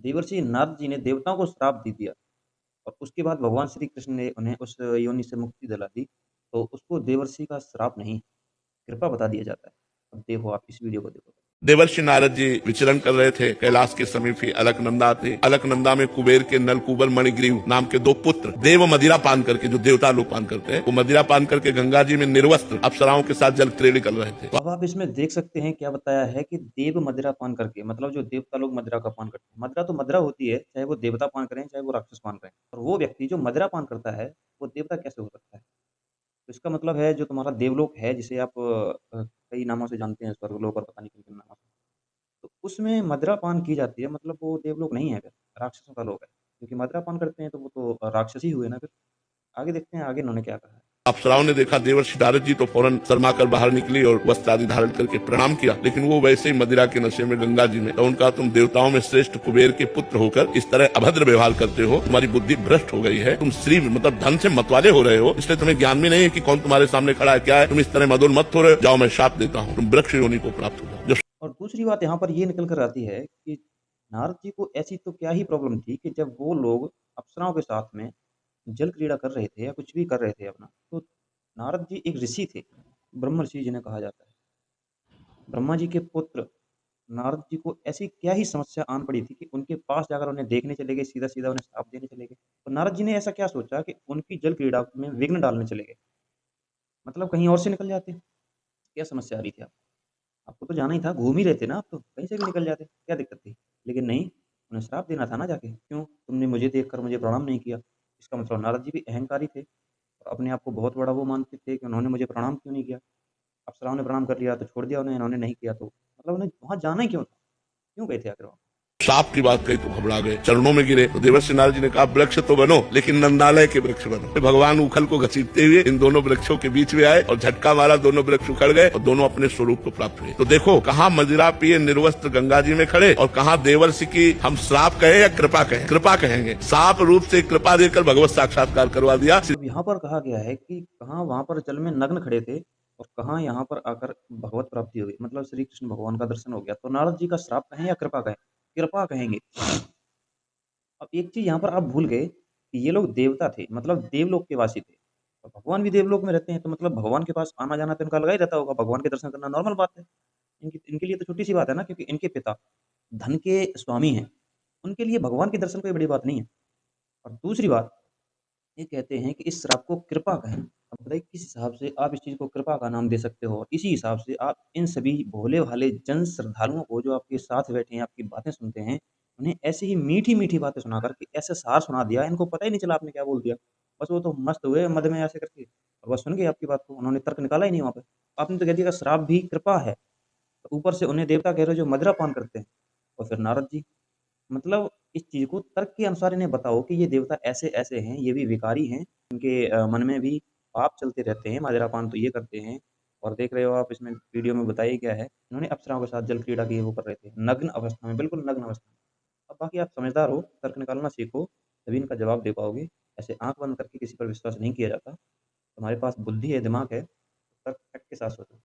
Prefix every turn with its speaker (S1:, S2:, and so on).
S1: देवर्षि नारद जी ने देवताओं को श्राप दे दिया और उसके बाद भगवान श्री कृष्ण ने उन्हें उस योनि से मुक्ति दिला दी, तो उसको देवर्षि का श्राप नहीं, कृपा बता दिया जाता है। अब देखो आप इस वीडियो को देखो।
S2: देवर्षि नारद जी विचरण कर रहे थे कैलाश के समीप ही अलकनंदा थे। अलकनंदा में कुबेर के नलकुबर मणिग्रीव नाम के 2 पुत्र देव मदिरा पान करके, जो देवता लोग पान करते हैं, वो मदिरा पान करके गंगा जी में निर्वस्त्र अप्सराओं के साथ जल क्रीड़ा कर रहे थे।
S1: अब आप इसमें देख सकते हैं क्या बताया है कि देव मदिरा पान करके, मतलब जो देवता लोग मदिरा का पान करते हैं। मदिरा तो मदिरा होती है, चाहे वो देवता पान करें, चाहे वो राक्षस पान करें। और वो व्यक्ति जो मदिरा पान करता है, वो देवता कैसे हो सकता है? तो इसका मतलब है जो तुम्हारा देवलोक है, जिसे आप कई नामों से जानते हैं, स्वर्गलोक और पता नहीं किन-किन नामों से। तो उसमें मदिरा पान की जाती है, मतलब वो देवलोक नहीं है फिर, राक्षसों का लोक है। क्योंकि मदिरा पान करते हैं तो वो तो राक्षस ही हुए ना फिर। आगे देखते हैं आगे इन्होंने क्या कहा है।
S2: अप्सराओं ने देखा देवर्षि नारद जी तो फौरन शर्मा कर बाहर निकली और वस्त्र आदि धारण करके प्रणाम किया, लेकिन वो वैसे ही मदिरा के नशे में गंगा जी में। तो उनका, तुम देवताओं में श्रेष्ठ कुबेर के पुत्र होकर इस तरह अभद्र व्यवहार करते हो, तुम्हारी बुद्धि भ्रष्ट हो गई है, तुम श्री मतलब धन से मतवाले हो रहे हो, इसलिए तुम्हें ज्ञान भी नहीं है कि कौन तुम्हारे सामने खड़ा है, क्या है, तुम इस तरह मदोन्मत्त हो रहे हो, जाओ मैं शाप देता हूँ, तुम वृक्ष योनि को प्राप्त हो जाओ।
S1: और दूसरी बात यहाँ पर ये निकल कर आती है कि नारद जी को ऐसी तो क्या ही प्रॉब्लम थी कि जब वो लोग अप्सराओं के साथ में जल क्रीड़ा कर रहे थे या कुछ भी कर रहे थे अपना, तो नारद जी एक ऋषि थे, ब्रह्मर्षि जिन्हें कहा जाता है। ब्रह्मा जी के पुत्र नारद जी को ऐसी क्या ही समस्या आन पड़ी थी कि उनके पास जाकर उन्हें देखने चले गए, सीधा-सीधा उन्हें श्राप देने चले गए। और नारद जी ने ऐसा क्या सोचा कि उनकी जल क्रीड़ा में विघ्न डालने चले गए? मतलब कहीं और से निकल जाते। क्या समस्या आ रही थी आपको? आपको तो जाना ही था, घूम ही रहे थे ना आप तो, कहीं से भी निकल जाते, क्या दिक्कत थी? लेकिन नहीं, उन्हें श्राप देना था ना जाके, क्यों? तुमने मुझे देखकर मुझे प्रणाम नहीं किया। इसका मतलब नारद जी भी अहंकारी थे और अपने आप को बहुत बड़ा वो मानते थे कि उन्होंने मुझे प्रणाम क्यों नहीं किया? अप्सराओं ने प्रणाम कर लिया तो छोड़ दिया उन्हें, इन्होंने नहीं किया तो मतलब उन्हें वहाँ जाना ही क्यों था? क्यों गए थे आखिर वहाँ?
S2: सांप की बात कही तो घबरा गए, चरणों में गिरे। तो देवर्षि नारद जी ने कहा वृक्ष तो बनो, लेकिन नंदालय के वृक्ष बनो। फिर भगवान उखल को घसीटते हुए इन दोनों वृक्षों के बीच में आए और झटका मारा, दोनों वृक्ष उखड़ गए और दोनों अपने स्वरूप को प्राप्त हुए। तो देखो, कहाँ मदिरा पिए निर्वस्त्र गंगा जी में खड़े और कहाँ देवर्षि की हम श्राप कहे या कृपा कहें, कृपा कहेंगे, साप रूप से कृपा देकर भगवत साक्षात्कार करवा दिया।
S1: अब यहाँ पर कहा गया है कि कहाँ वहाँ पर जल में नग्न खड़े थे और कहाँ यहाँ पर आकर भगवत प्राप्ति हो गई, मतलब श्री कृष्ण भगवान का दर्शन हो गया। तो नारद जी का श्राप कहें या कृपा कहें? कृपा कहेंगे। अब एक चीज़ यहाँ पर आप भूल गए कि ये लोग देवता थे, मतलब देवलोक के वासी थे। और भगवान भी देवलोक में रहते हैं, तो मतलब भगवान के पास आना-जाना तो इनका लगा ही रहता होगा, भगवान के दर्शन करना नॉर्मल बात है। इनकी इनके लिए तो छोटी-सी बात है ना, क्योंकि इनके पिता धन के स्वामी हैं। उनके लिए भगवान के दर्शन कोई बड़ी बात नहीं है। और दूसरी बात, ये कहते हैं कि इस श्राप को कृपा कहें। अब बताइए किस हिसाब से आप इस चीज़ को कृपा का नाम दे सकते हो? और इसी हिसाब से आप इन सभी भोले-भाले जन श्रद्धालुओं को जो आपके साथ बैठे हैं, आपकी बातें सुनते हैं, उन्हें ऐसी ही मीठी-मीठी बातें सुनाकर के ऐसे सार सुना दिया, इनको पता ही नहीं चला आपने क्या बोल दिया। बस वो तो मस्त हुए मद में ऐसे करके और बस सुन गए आपकी बात को, उन्होंने तर्क निकाला ही नहीं वहाँ पे। आपने तो कह दिया कि श्राप भी कृपा है, तो ऊपर से उन्हें देवता कह रहे हो जो मदिरा पान करते हैं और फिर नारद जी। मतलब इस चीज़ को तर्क के अनुसार इन्हें बताओ कि ये देवता ऐसे-ऐसे हैं, ये भी विकारी हैं, इनके मन में भी पाप चलते रहते हैं, मदिरापान तो ये करते हैं और देख रहे हो आप इसमें वीडियो में बताया गया है, इन्होंने अप्सराओं के साथ जल क्रीड़ा की वो कर रहे थे, नग्न अवस्था में, बिल्कुल नग्न अवस्था में। अब बाकी आप समझदार हो, तर्क निकालना सीखो, तभी इनका जवाब दे पाओगे। ऐसे आँख बंद करके किसी पर विश्वास नहीं किया जाता। तुम्हारे पास बुद्धि है, दिमाग है, तर्क के साथ सोचो।